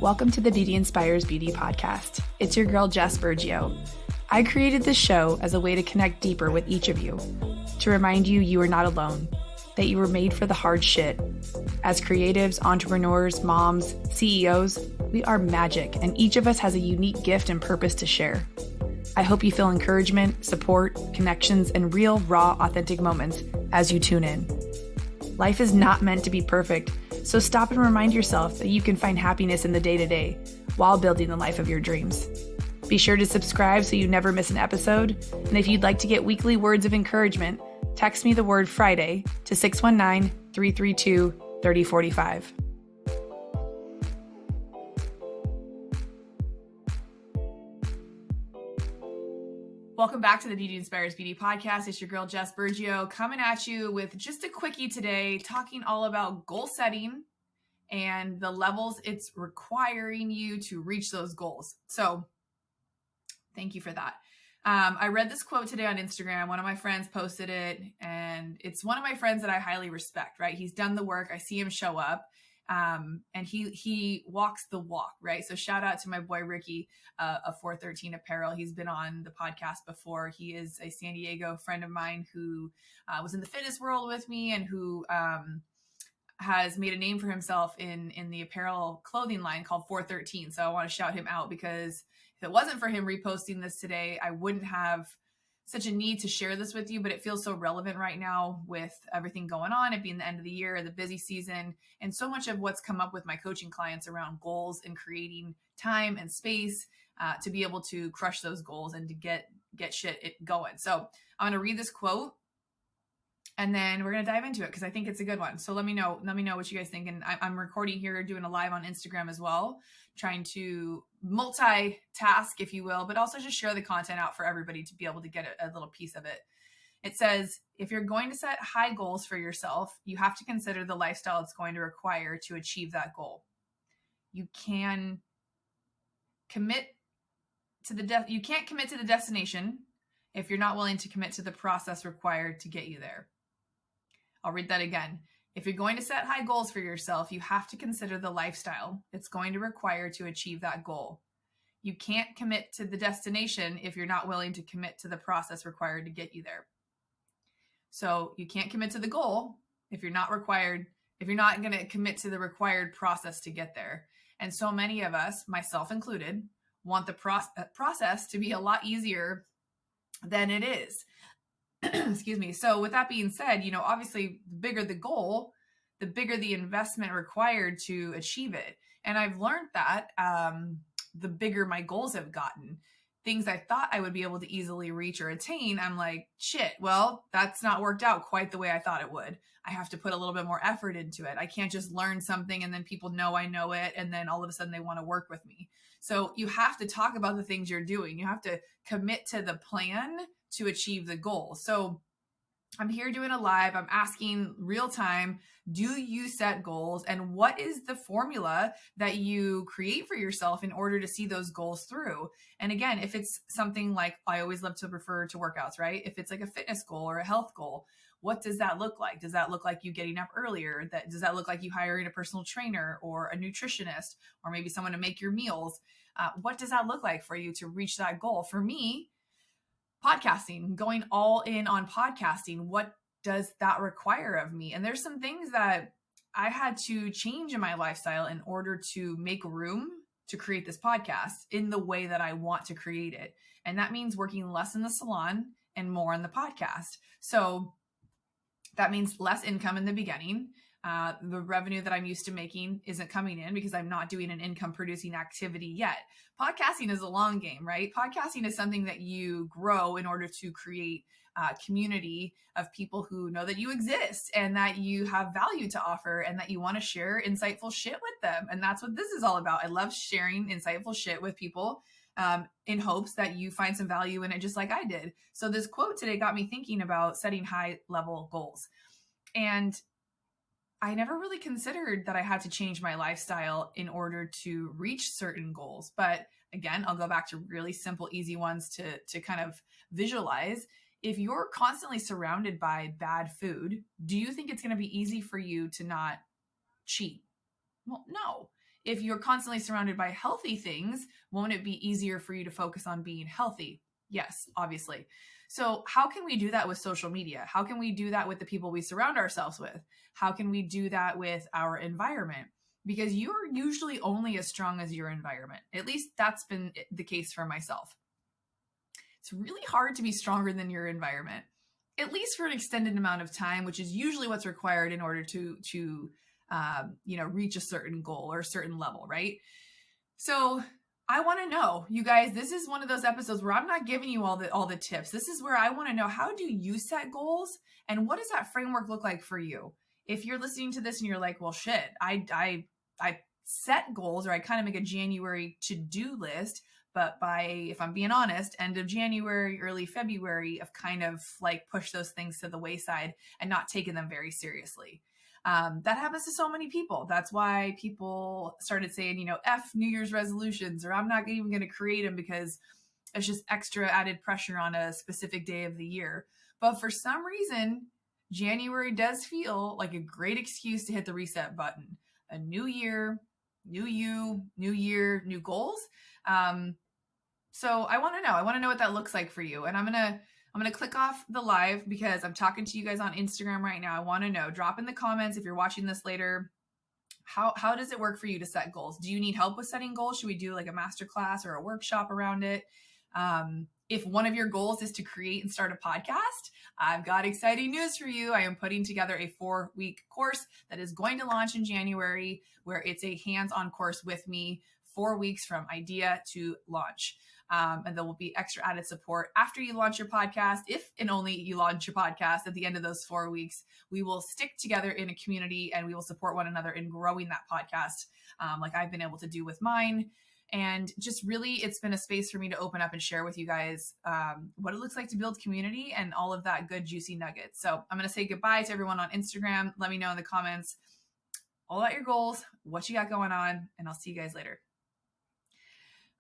Welcome to the Beauty Inspires Beauty podcast. It's your girl, Jess Burgio. I created this show as a way to connect deeper with each of you, to remind you you are not alone, that you were made for the hard shit. As creatives, entrepreneurs, moms, CEOs, we are magic, and each of us has a unique gift and purpose to share. I hope you feel encouragement, support, connections, and real, raw, authentic moments as you tune in. Life is not meant to be perfect, so stop and remind yourself that you can find happiness in the day-to-day while building the life of your dreams. Be sure to subscribe so you never miss an episode, and if you'd like to get weekly words of encouragement, text me the word Friday to 619-332-3045. Welcome back to the Beauty Inspires Beauty podcast. It's your girl, Jess Burgio, coming at you with just a quickie today, talking all about goal setting and the levels it's requiring you to reach those goals. So thank you for that. I read this quote today on Instagram. One of my friends posted it, and it's one of my friends that I highly respect, right? He's done the work. I see him show up. And he walks the walk, right? So shout out to my boy, Ricky, of 413 Apparel. He's been on the podcast before. He is a San Diego friend of mine who was in the fitness world with me and who has made a name for himself in the apparel clothing line called 413. So I want to shout him out because if it wasn't for him reposting this today, I wouldn't have such a need to share this with you, but it feels so relevant right now with everything going on, it being the end of the year, the busy season, and so much of what's come up with my coaching clients around goals and creating time and space to be able to crush those goals and to get shit going. So I'm going to read this quote and then we're going to dive into it because I think it's a good one. So let me know what you guys think. And I'm recording here, doing a live on Instagram as well, trying to multitask, if you will, but also just share the content out for everybody to be able to get a little piece of it. It says, if you're going to set high goals for yourself, you have to consider the lifestyle it's going to require to achieve that goal. You can't commit to the destination if you're not willing to commit to the process required to get you there. I'll read that again. If you're going to set high goals for yourself, you have to consider the lifestyle it's going to require to achieve that goal. You can't commit to the destination if you're not willing to commit to the process required to get you there. So you can't commit to the goal if you're not going to commit to the required process to get there. And so many of us, myself included, want the process to be a lot easier than it is. Excuse me. So with that being said, obviously the bigger the goal, the bigger the investment required to achieve it. And I've learned that the bigger my goals have gotten. Things I thought I would be able to easily reach or attain, I'm like, shit, well, that's not worked out quite the way I thought it would. I have to put a little bit more effort into it. I can't just learn something and then people know I know it and then all of a sudden they want to work with me. So you have to talk about the things you're doing. You have to commit to the plan to achieve the goal. So I'm here doing a live. I'm asking real time, do you set goals? And what is the formula that you create for yourself in order to see those goals through? And again, if it's something like, I always love to refer to workouts, right? If it's like a fitness goal or a health goal, what does that look like? Does that look like you getting up earlier? Does that look like you hiring a personal trainer or a nutritionist or maybe someone to make your meals? What does that look like for you to reach that goal? For me, podcasting, going all in on podcasting, what does that require of me? And there's some things that I had to change in my lifestyle in order to make room to create this podcast in the way that I want to create it. And that means working less in the salon and more on the podcast. So that means less income in the beginning. The revenue that I'm used to making isn't coming in because I'm not doing an income producing activity yet. Podcasting is a long game, right? Podcasting is something that you grow in order to create a community of people who know that you exist and that you have value to offer and that you want to share insightful shit with them. And that's what this is all about. I love sharing insightful shit with people in hopes that you find some value in it just like I did. So this quote today got me thinking about setting high level goals. And I never really considered that I had to change my lifestyle in order to reach certain goals. But again, I'll go back to really simple, easy ones to kind of visualize. If you're constantly surrounded by bad food, do you think it's going to be easy for you to not cheat? Well, no. If you're constantly surrounded by healthy things, won't it be easier for you to focus on being healthy? Yes, obviously. So how can we do that with social media? How can we do that with the people we surround ourselves with? How can we do that with our environment? Because you're usually only as strong as your environment. At least that's been the case for myself. It's really hard to be stronger than your environment, at least for an extended amount of time, which is usually what's required in order to reach a certain goal or a certain level, right? So I want to know, you guys, this is one of those episodes where I'm not giving you all the tips. This is where I want to know, how do you set goals and what does that framework look like for you? If you're listening to this and you're like, well, shit, I set goals, or I kind of make a January to-do list, but by, if I'm being honest, end of January, early February, I've kind of like pushed those things to the wayside and not taken them very seriously. That happens to so many people. That's why people started saying, F New Year's resolutions, or I'm not even going to create them because it's just extra added pressure on a specific day of the year. But for some reason, January does feel like a great excuse to hit the reset button. A new year, new you, new year, new goals. So I want to know what that looks like for you. And I'm going to click off the live because I'm talking to you guys on Instagram right now. I want to know, drop in the comments if you're watching this later. How does it work for you to set goals? Do you need help with setting goals? Should we do like a masterclass or a workshop around it? If one of your goals is to create and start a podcast, I've got exciting news for you. I am putting together a 4-week course that is going to launch in January, where it's a hands-on course with me, 4 weeks from idea to launch. And there will be extra added support after you launch your podcast. If and only you launch your podcast at the end of those 4 weeks, we will stick together in a community and we will support one another in growing that podcast, like I've been able to do with mine. And just really, it's been a space for me to open up and share with you guys what it looks like to build community and all of that good, juicy nuggets. So I'm going to say goodbye to everyone on Instagram. Let me know in the comments all about your goals, what you got going on, and I'll see you guys later.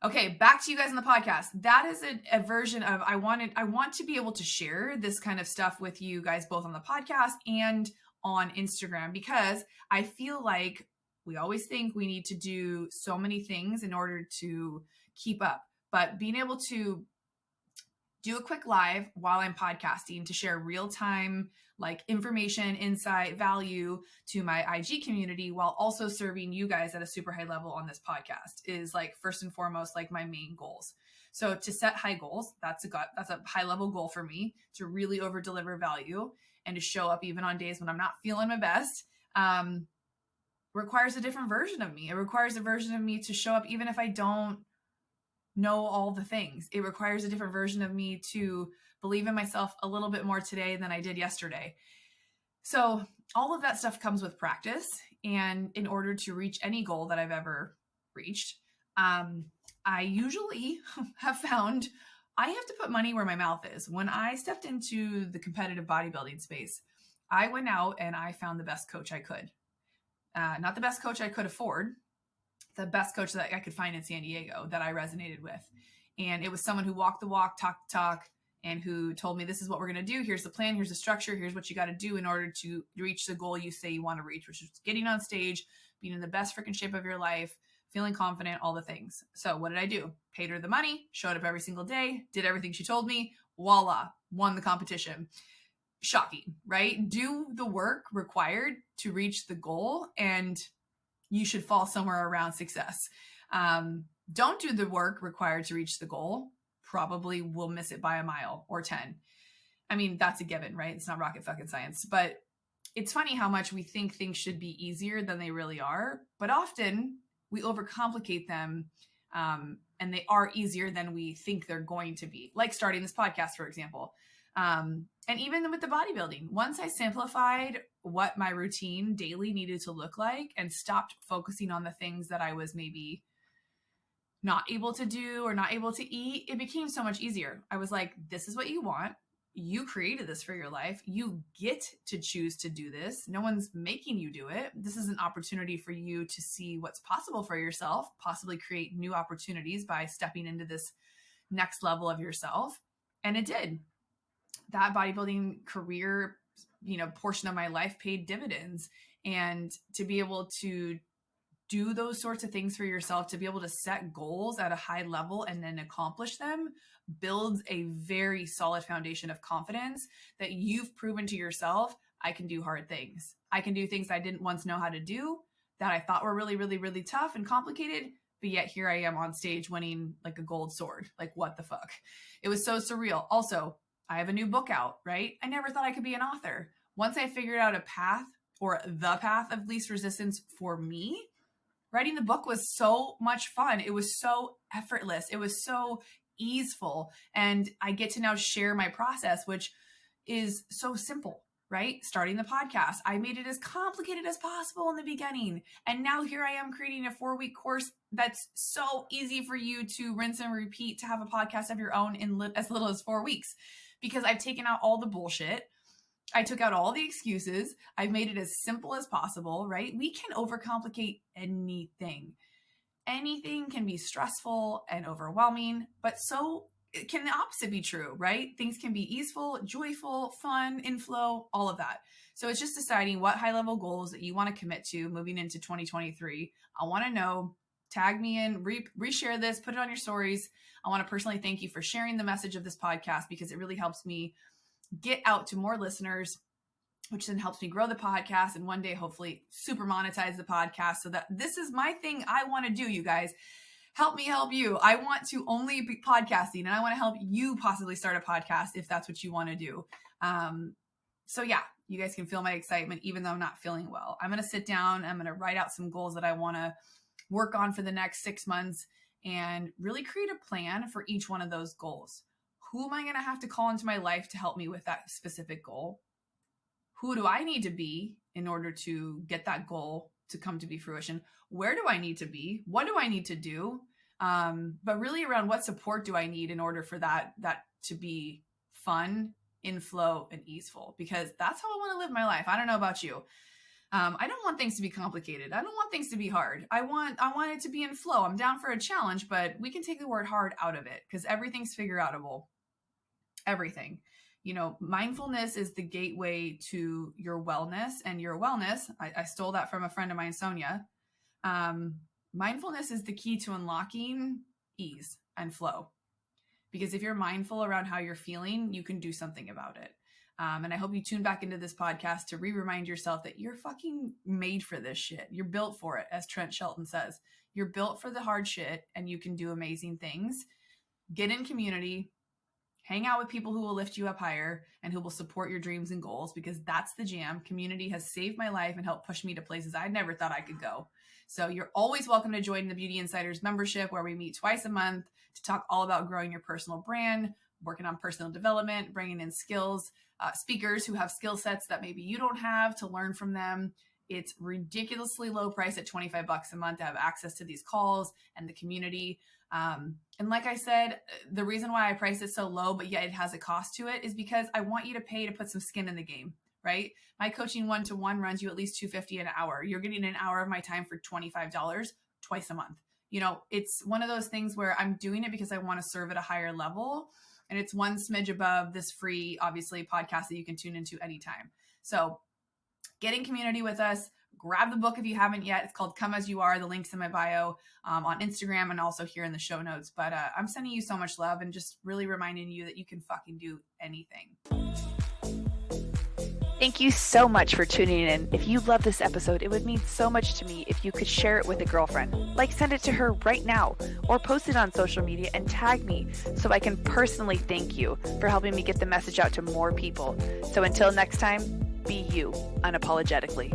Okay, back to you guys on the podcast. That is a version of, I want to be able to share this kind of stuff with you guys, both on the podcast and on Instagram, because I feel like we always think we need to do so many things in order to keep up. But being able to do a quick live while I'm podcasting to share real-time like information, insight, value to my IG community while also serving you guys at a super high level on this podcast is like first and foremost like my main goals. So to set high goals, that's a high level goal for me, to really over deliver value and to show up even on days when I'm not feeling my best. Requires a different version of me. It requires a version of me to show up even if I don't know all the things. It requires a different version of me to believe in myself a little bit more today than I did yesterday. So all of that stuff comes with practice. And in order to reach any goal that I've ever reached, I usually have found I have to put money where my mouth is. When I stepped into the competitive bodybuilding space, I went out and I found the best coach I could. Not the best coach I could afford, the best coach that I could find in San Diego that I resonated with. And it was someone who walked the walk, talked the talk, and who told me, this is what we're going to do. Here's the plan. Here's the structure. Here's what you got to do in order to reach the goal you say you want to reach, which is getting on stage, being in the best freaking shape of your life, feeling confident, all the things. So what did I do? Paid her the money, showed up every single day, did everything she told me. Voila, won the competition. Shocking, right? Do the work required to reach the goal and you should fall somewhere around success. Don't do the work required to reach the goal. Probably will miss it by a mile or 10. I mean, that's a given, right? It's not rocket fucking science, but it's funny how much we think things should be easier than they really are. But often we overcomplicate them, and they are easier than we think they're going to be. Like starting this podcast, for example. And even with the bodybuilding, once I simplified what my routine daily needed to look like and stopped focusing on the things that I was maybe not able to do or not able to eat, it became so much easier. I was like, this is what you want. You created this for your life. You get to choose to do this. No one's making you do it. This is an opportunity for you to see what's possible for yourself, possibly create new opportunities by stepping into this next level of yourself. And it did. That bodybuilding career, portion of my life paid dividends. And to be able to do those sorts of things for yourself, to be able to set goals at a high level and then accomplish them, builds a very solid foundation of confidence that you've proven to yourself, I can do hard things. I can do things I didn't once know how to do that I thought were really, really, really tough and complicated. But yet here I am on stage winning like a gold sword. Like, what the fuck? It was so surreal. Also, I have a new book out, right? I never thought I could be an author. Once I figured out a path, or the path of least resistance for me, writing the book was so much fun. It was so effortless. It was so easeful. And I get to now share my process, which is so simple, right? Starting the podcast. I made it as complicated as possible in the beginning. And now here I am creating a 4-week course that's so easy for you to rinse and repeat, to have a podcast of your own in as little as 4 weeks, because I've taken out all the bullshit. I took out all the excuses. I've made it as simple as possible, right? We can overcomplicate anything. Anything can be stressful and overwhelming, but so can the opposite be true, right? Things can be easeful, joyful, fun, in flow, all of that. So it's just deciding what high-level goals that you want to commit to moving into 2023. I want to know, tag me in, reshare this, put it on your stories. I want to personally thank you for sharing the message of this podcast, because it really helps me get out to more listeners, which then helps me grow the podcast and one day hopefully super monetize the podcast, so that this is my thing I want to do, you guys. Help me help you. I want to only be podcasting, and I want to help you possibly start a podcast if that's what you want to do. So yeah, you guys can feel my excitement even though I'm not feeling well. I'm going to sit down. I'm going to write out some goals that I want to work on for the next 6 months and really create a plan for each one of those goals. Who am I going to have to call into my life to help me with that specific goal? Who do I need to be in order to get that goal to come to be fruition? Where do I need to be? What do I need to do? But really around what support do I need in order for that to be fun, in flow, and easeful? Because that's how I want to live my life. I don't know about you. I don't want things to be complicated. I don't want things to be hard. I want it to be in flow. I'm down for a challenge, but we can take the word hard out of it, because everything's figure outable. Everything. You know, mindfulness is the gateway to your wellness, and your wellness, I stole that from a friend of mine, Sonia. Mindfulness is the key to unlocking ease and flow, because if you're mindful around how you're feeling, you can do something about it. And I hope you tune back into this podcast to remind yourself that you're fucking made for this shit. You're built for it. As Trent Shelton says, you're built for the hard shit, and you can do amazing things. Get in community. Hang out with people who will lift you up higher and who will support your dreams and goals, because that's the jam. Community has saved my life and helped push me to places I never thought I could go. So you're always welcome to join the Beauty Insiders membership, where we meet twice a month to talk all about growing your personal brand, working on personal development, bringing in skills, speakers who have skill sets that maybe you don't have, to learn from them. It's ridiculously low price at $25 a month to have access to these calls and the community. And like I said, the reason why I price it so low, but yet it has a cost to it, is because I want you to pay to put some skin in the game, right? My coaching 1-to-1 runs you at least $250 an hour. You're getting an hour of my time for $25 twice a month. You know, it's one of those things where I'm doing it because I want to serve at a higher level. And it's one smidge above this free, obviously, podcast that you can tune into anytime. So get in community with us. Grab the book if you haven't yet. It's called Come As You Are. The link's in my bio on Instagram and also here in the show notes. But I'm sending you so much love and just really reminding you that you can fucking do anything. Thank you so much for tuning in. If you love this episode, it would mean so much to me if you could share it with a girlfriend. Like, send it to her right now, or post it on social media and tag me so I can personally thank you for helping me get the message out to more people. So until next time, be you unapologetically.